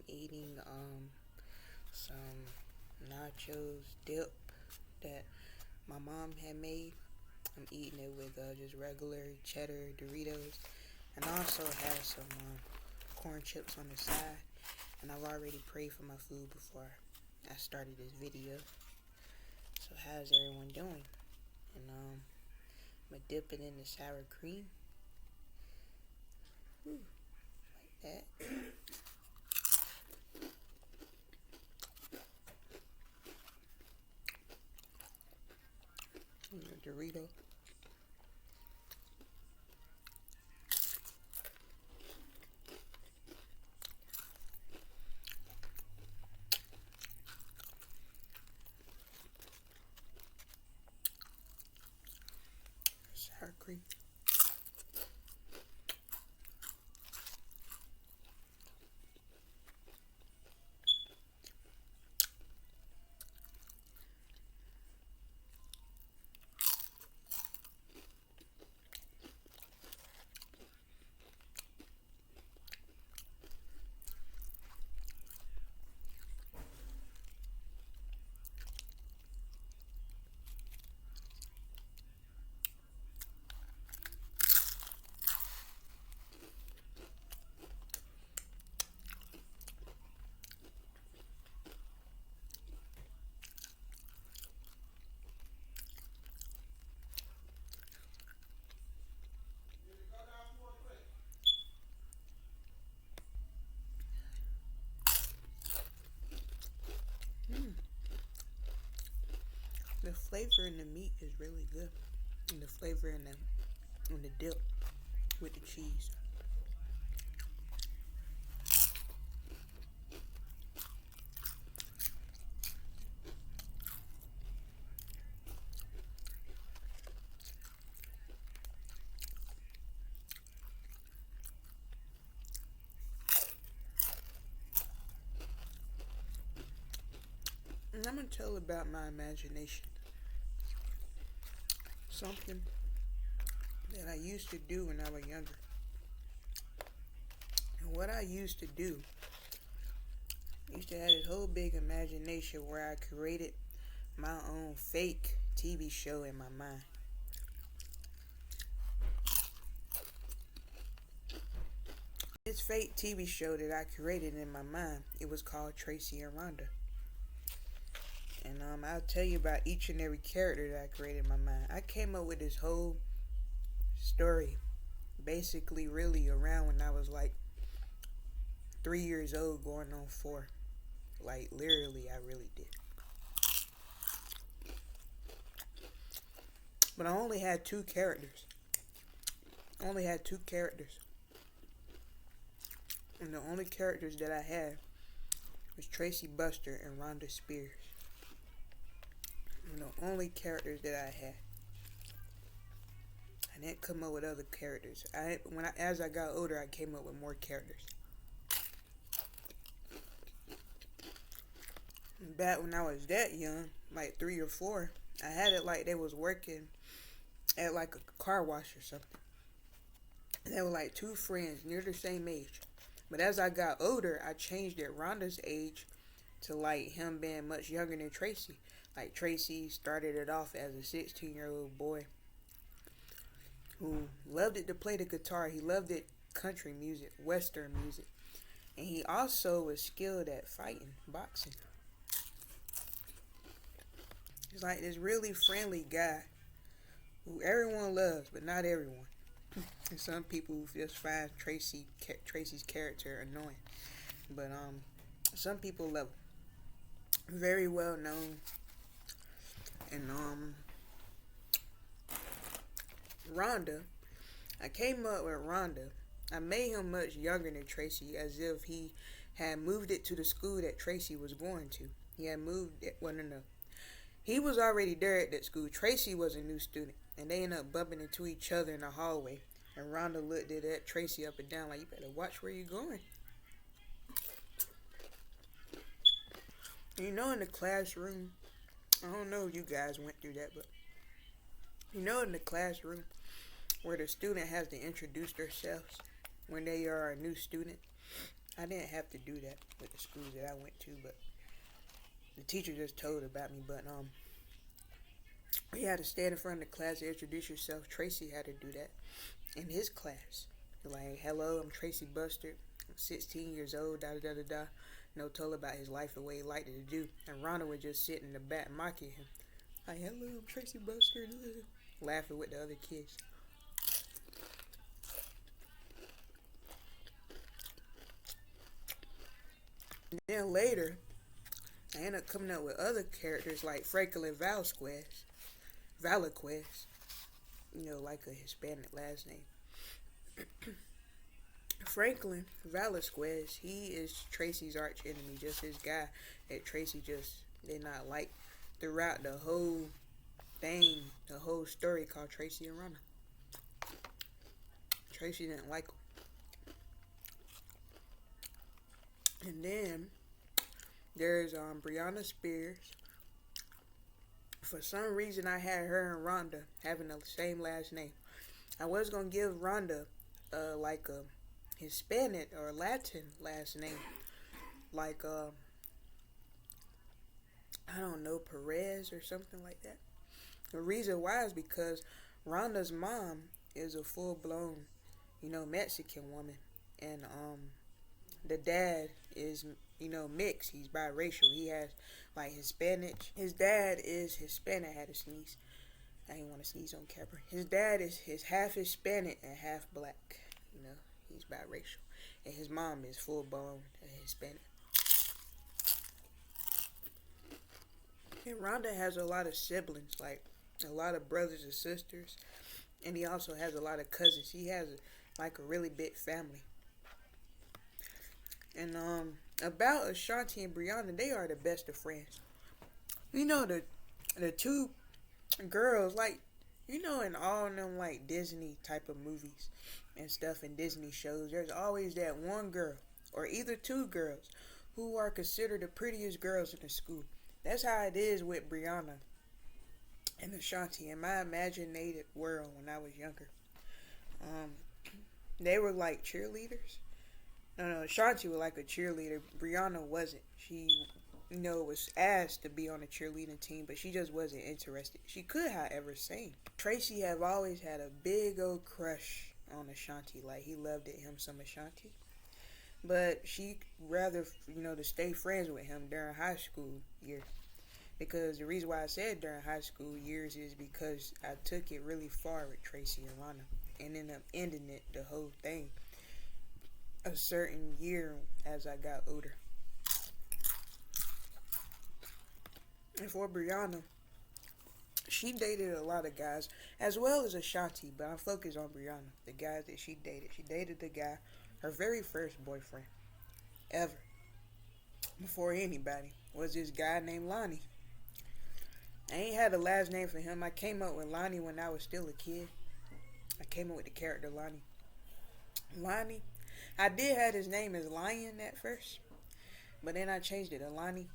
eating some nachos dip that my mom had made. I'm eating it with just regular cheddar Doritos, and I also had some corn chips on the side. And I've already prayed for my food before I started this video. So how's everyone doing? And I'm gonna dip it in the sour cream. Ooh, like that. Dorito. Sour cream. Mm. The flavor in the meat is really good, and the flavor in the dip with the cheese. And I'm gonna tell about my imagination. Something that I used to do when I was younger. And what I used to do, I used to have this whole big imagination where I created my own fake TV show in my mind. This fake TV show that I created in my mind, it was called Tracy and Rhonda. And I'll tell you about each and every character that I created in my mind. I came up with this whole story basically really around when I was like 3 years old going on 4. Like literally I really did. But I only had two characters. I only had two characters. And the only characters that I had was Tracy Buster and Rhonda Spears. And the only characters that I had. I didn't come up with other characters. As I got older, I came up with more characters. Back when I was that young, like 3 or 4, I had it like they was working at like a car wash or something. And they were like two friends near the same age. But as I got older, I changed it Rhonda's age to like him being much younger than Tracy. Like Tracy started it off as a 16-year-old boy who loved it to play the guitar. He loved it country music, western music. And he also was skilled at fighting, boxing. He's like this really friendly guy who everyone loves, but not everyone. And some people just find Tracy's character annoying. But some people love him. Very well known. And Rhonda, I came up with Rhonda. I made him much younger than Tracy, as if he had moved it to the school that Tracy was going to. He had moved it. Well, no. He was already there at that school. Tracy was a new student, and they ended up bumping into each other in the hallway. And Rhonda looked at Tracy up and down like, you better watch where you're going. You know, in the classroom, I don't know if you guys went through that, but you know, in the classroom where the student has to introduce themselves when they are a new student, I didn't have to do that with the schools that I went to, but the teacher just told about me. But you had to stand in front of the class and introduce yourself. Tracy had to do that in his class. Like, hello, I'm Tracy Buster. I'm 16 years old. Da da da da da. Told about his life and what he liked to do. And Rhonda would just sit in the back mocking him. Like, hello, I'm Tracy Buster. Laughing with the other kids. And then later, I ended up coming up with other characters like Franklin Valaquez, like a Hispanic last name. Franklin Velasquez, he is Tracy's arch enemy, just his guy that Tracy just did not like throughout the whole thing, the whole story called Tracy and Rhonda. Tracy didn't like him. And then there's Brianna Spears. For some reason, I had her and Rhonda having the same last name. I was gonna give Rhonda like a Hispanic or Latin last name, like I don't know, Perez or something like that. The reason why is because Rhonda's mom is a full blown, Mexican woman, and the dad is mixed. He's biracial. He has like Hispanic. His dad is Hispanic. I had to sneeze. I didn't want to sneeze on camera. His dad is half Hispanic and half black. He's biracial, and his mom is full blown Hispanic. And Rhonda has a lot of siblings, like a lot of brothers and sisters, and he also has a lot of cousins. He has like a really big family. And about Ashanti and Brianna, they are the best of friends. The two girls, like, in all them like Disney type of movies and stuff and Disney shows, there's always that one girl or either two girls who are considered the prettiest girls in the school. That's how it is with Brianna and Ashanti in my imaginative world when I was younger. They were like cheerleaders. No, Ashanti was like a cheerleader. Brianna wasn't. She, was asked to be on a cheerleading team, but she just wasn't interested. She could, however, sing. Tracy have always had a big old crush on Ashanti. Like, he loved it, him some Ashanti. But she rather, to stay friends with him during high school years. Because the reason why I said during high school years is because I took it really far with Tracy and Rhonda and ended up ending it, the whole thing, a certain year as I got older. And for Brianna, she dated a lot of guys as well as Ashanti, but I focus on Brianna, the guys that she dated. She dated the guy, her very first boyfriend ever, before anybody, was this guy named Lonnie. I ain't had a last name for him. I came up with Lonnie when I was still a kid. I came up with the character Lonnie. Lonnie, I did have his name as Lion at first, but then I changed it to Lonnie.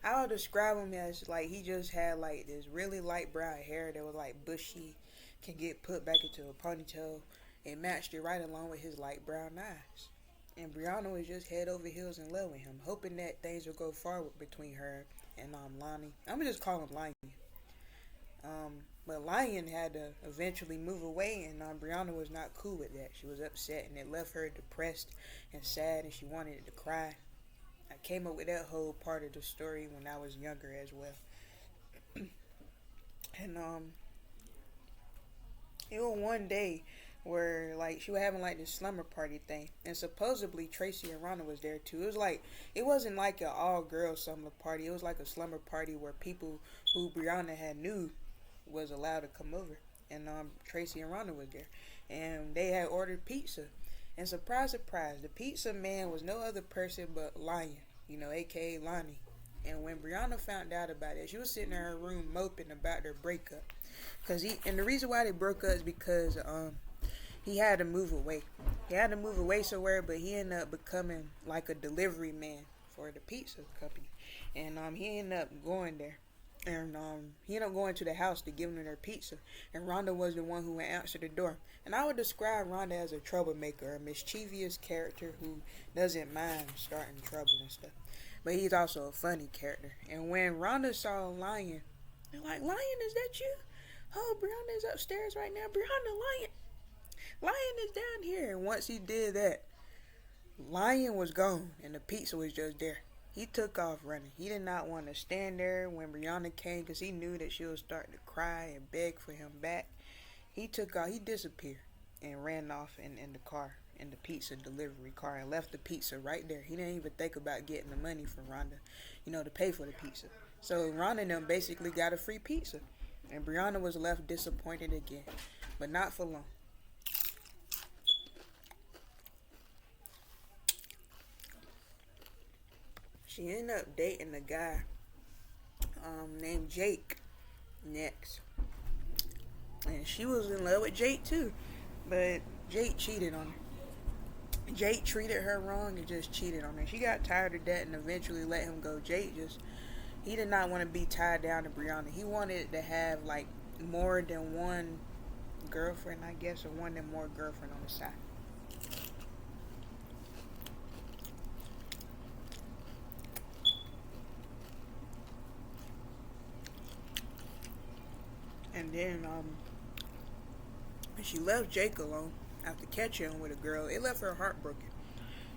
I'll describe him as like he just had like this really light brown hair that was like bushy, can get put back into a ponytail, and matched it right along with his light brown eyes. And Brianna was just head over heels in love with him, hoping that things would go forward between her and Lonnie. I'm gonna just call him Lion. But Lion had to eventually move away, and Brianna was not cool with that. She was upset, and it left her depressed and sad, and she wanted to cry. I came up with that whole part of the story when I was younger as well. And it was one day where like she was having like this slumber party thing, and supposedly Tracy and Rhonda was there too. It wasn't like an all girls slumber party. It was like a slumber party where people who Brianna had knew was allowed to come over, and Tracy and Rhonda was there, and they had ordered pizza. And surprise, surprise, the pizza man was no other person but Lion, aka Lonnie. And when Brianna found out about it, she was sitting in her room moping about their breakup. And the reason why they broke up is because he had to move away. He had to move away somewhere, but he ended up becoming like a delivery man for the pizza company. And he ended up going there. And he ended up going to the house to give them their pizza. And Rhonda was the one who would answer the door. And I would describe Rhonda as a troublemaker, a mischievous character who doesn't mind starting trouble and stuff. But he's also a funny character. And when Rhonda saw Lion, they're like, Lion, is that you? Oh, Brianna is upstairs right now. Brianna, Lion is down here. And once he did that, Lion was gone and the pizza was just there. He took off running. He did not want to stand there when Brianna came because he knew that she was starting to cry and beg for him back. He took off. He disappeared and ran off in the car, in the pizza delivery car, and left the pizza right there. He didn't even think about getting the money from Rhonda, to pay for the pizza. So Rhonda and them basically got a free pizza. And Brianna was left disappointed again. But not for long. She ended up dating a guy named Jake next. And she was in love with Jake too. But Jake cheated on her. Jake treated her wrong and just cheated on her. She got tired of that and eventually let him go. He did not want to be tied down to Brianna. He wanted to have like more than one girlfriend, I guess, or one than more girlfriend on the side. And then she left Jake alone after catching him with a girl. It left her heartbroken.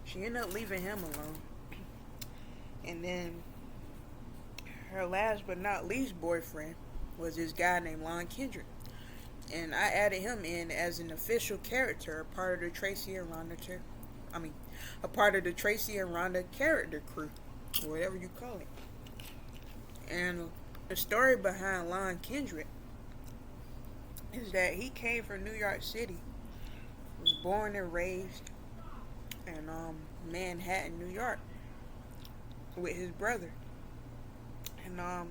She ended up leaving him alone. And then her last but not least boyfriend was this guy named Lon Kendrick. And I added him in as an official character, a part of the Tracy and Rhonda a part of the Tracy and Rhonda character crew, or whatever you call it. And the story behind Lon Kendrick is that he came from New York City, was born and raised in Manhattan, New York, with his brother. And I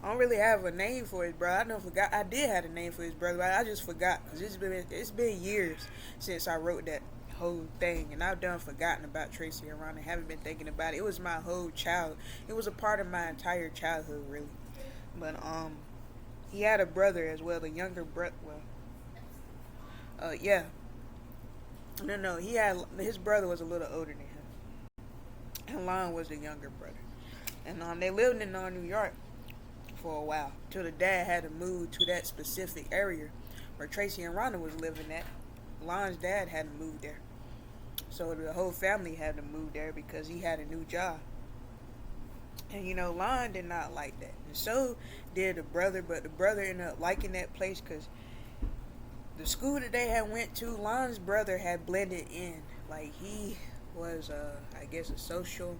don't really have a name for his brother. I did have a name for his brother, but I just forgot because it's been years since I wrote that whole thing, and I've done forgotten about Tracy and Rhonda. Haven't been thinking about it. It was my whole It was a part of my entire childhood, really. But he had a brother as well, a younger brother. Yeah. No. His brother was a little older than him, and Lon was the younger brother. And they lived in New York for a while till the dad had to move to that specific area where Tracy and Rhonda was living at. Lon's dad had to move there, so the whole family had to move there because he had a new job. And Lon did not like that, and so did the brother. But the brother ended up liking that place because the school that they had went to, Lon's brother had blended in. Like he was, I guess, a social.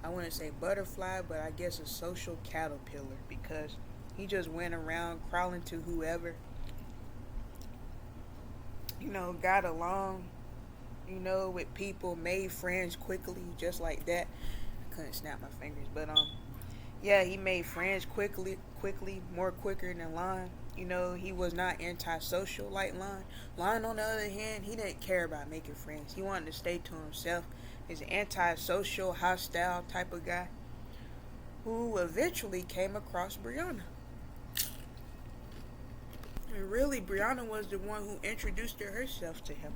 I wouldn't say butterfly, but I guess a social caterpillar because he just went around crawling to whoever. Got along, with people, made friends quickly, just like that. I couldn't snap my fingers, but yeah, he made friends quickly, more quicker than Lon. He was not antisocial like Lon. Lon, on the other hand, he didn't care about making friends. He wanted to stay to himself. He's an antisocial, hostile type of guy who eventually came across Brianna. And really, Brianna was the one who introduced herself to him.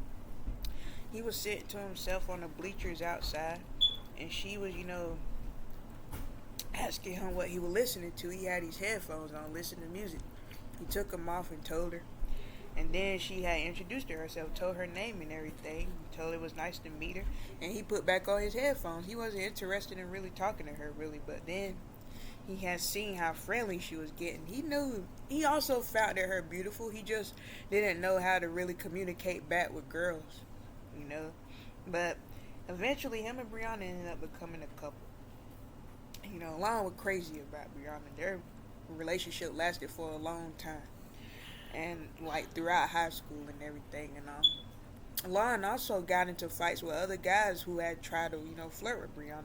He was sitting to himself on the bleachers outside, and she was, asking him what he was listening to. He had his headphones on, listening to music. He took them off and told her. And then she had introduced herself, told her name and everything, told her it was nice to meet her. And he put back on his headphones. He wasn't interested in really talking to her, really. But then he had seen how friendly she was getting. He also found her beautiful. He just didn't know how to really communicate back with girls, But eventually, him and Brianna ended up becoming a couple. Lon was crazy about Brianna. Their relationship lasted for a long time. And like throughout high school and everything. And Lon also got into fights with other guys who had tried to, flirt with Brianna.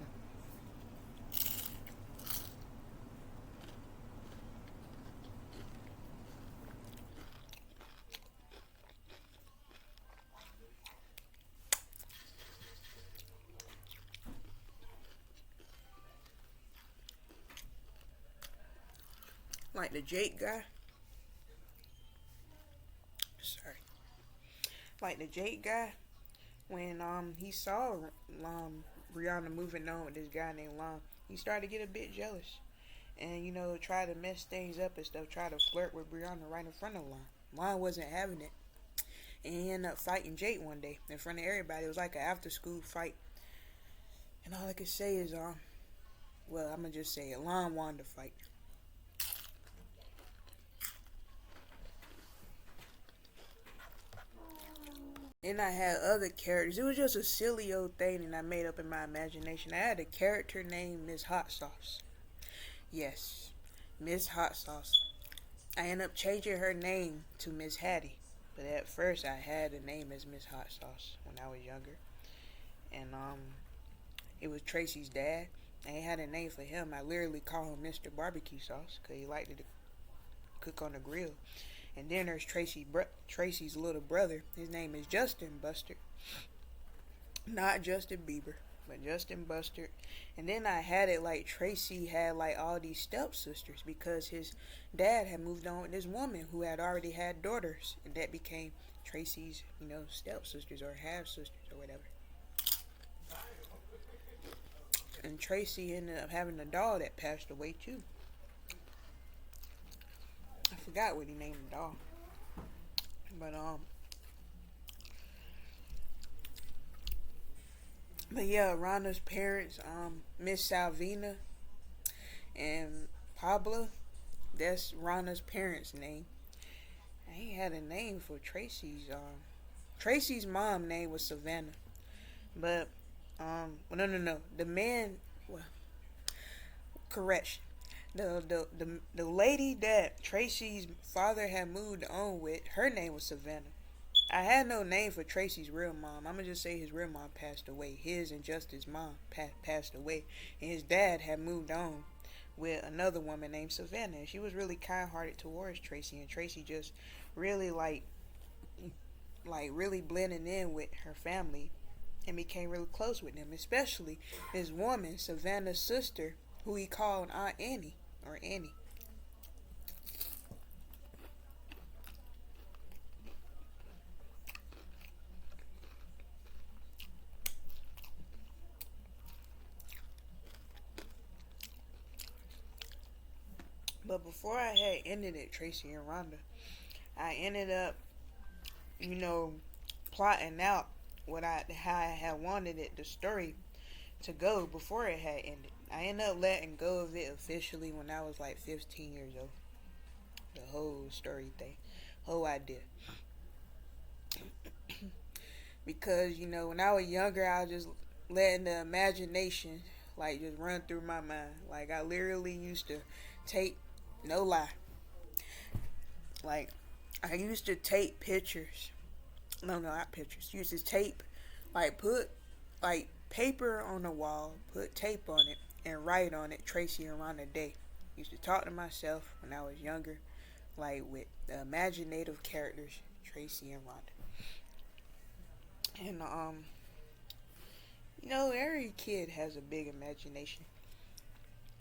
like the Jake guy. Sorry, like the Jake guy when he saw Rihanna moving on with this guy named Lon, he started to get a bit jealous, and try to mess things up and stuff, try to flirt with Brianna right in front of Lon. Lon wasn't having it, and he ended up fighting Jake one day in front of everybody. It was like an after school fight, and all I could say is well, I'm gonna just say it. Lon won the fight. And I had other characters. It was just a silly old thing that I made up in my imagination. I had a character named Miss Hot Sauce. Yes, Miss Hot Sauce. I ended up changing her name to Miss Hattie. But at first I had a name as Miss Hot Sauce when I was younger. And it was Tracy's dad. I ain't had a name for him. I literally call him Mr. Barbecue Sauce because he liked to cook on the grill. And then there's Tracy's little brother. His name is Justin Bustard. Not Justin Bieber, but Justin Bustard. And then I had it like Tracy had like all these stepsisters because his dad had moved on with this woman who had already had daughters. And that became Tracy's, stepsisters or half sisters or whatever. And Tracy ended up having a dog that passed away too. I forgot what he named the dog. But yeah, Rhonda's parents, Miss Salvina and Pablo, that's Rhonda's parents' name. I ain't had a name for Tracy's. Tracy's mom name was Savannah, but well, no. The man, well, correction. The lady that Tracy's father had moved on with, her name was Savannah. I had no name for Tracy's real mom. I'm gonna just say his real mom passed away. His and Justin's mom passed away, and his dad had moved on with another woman named Savannah. And she was really kind-hearted towards Tracy, and Tracy just really like really blending in with her family, and became really close with them. Especially this woman, Savannah's sister, who he called Aunt Annie or Annie. But before I had ended it, Tracy and Rhonda, I ended up, you know, plotting out how I had wanted it, the story to go before it had ended. I ended up letting go of it officially when I was like 15 years old. The whole story thing, whole idea. Because, when I was younger, I was just letting the imagination like just run through my mind. Like I literally used to take, no lie, like I used to take pictures. No, not pictures. Used to tape, like put like paper on the wall, put tape on it, and write on it Tracy and Rhonda Day. Used to talk to myself when I was younger, like with the imaginative characters Tracy and Rhonda. And every kid has a big imagination.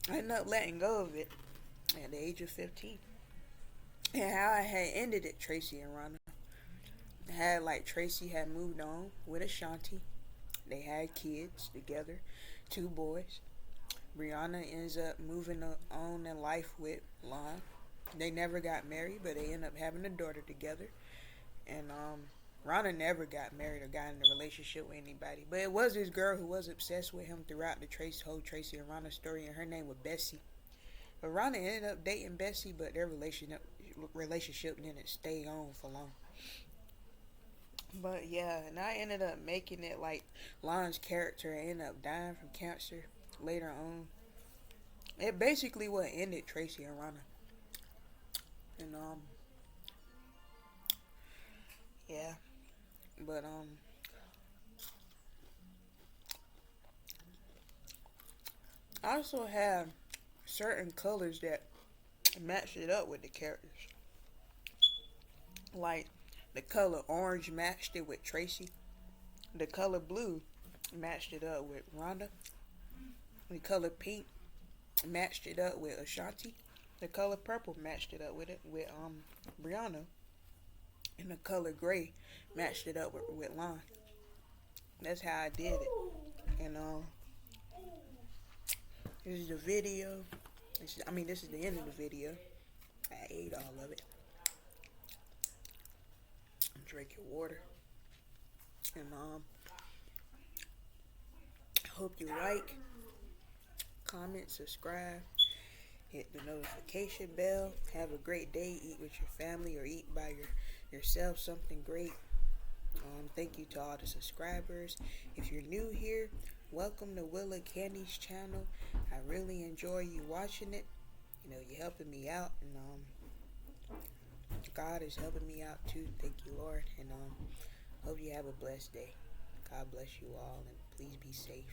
I ended up letting go of it at the age of 15. And how I had ended it, Tracy and Rhonda. Had like Tracy had moved on with Ashanti. They had kids together, two boys. Brianna ends up moving on in life with Lon. They never got married, but they end up having a daughter together. And Rhonda never got married or got in a relationship with anybody. But it was this girl who was obsessed with him throughout the whole Tracy and Rhonda story, and her name was Bessie. But Rhonda ended up dating Bessie, but their relationship didn't stay on for long. But yeah, and I ended up making it like Lon's character ended up dying from cancer later on. It basically what ended Tracy and Rhonda. And yeah. But I also have certain colors that match it up with the characters. Like the color orange matched it with Tracy. The color blue matched it up with Rhonda. The color pink matched it up with Ashanti. The color purple matched it up with Brianna, and the color gray matched it up with Lon. That's how I did it. And this is the video. This is the end of the video. I ate all of it. Drink your water. And hope you like, comment, subscribe, hit the notification bell. Have a great day. Eat with your family or eat by yourself something great. Thank you to all the subscribers. If you're new here, welcome to Willa Candy's channel. I really enjoy you watching it. You know, you're helping me out, and God is helping me out too. Thank you, Lord. And hope you have a blessed day. God bless you all, and please be safe.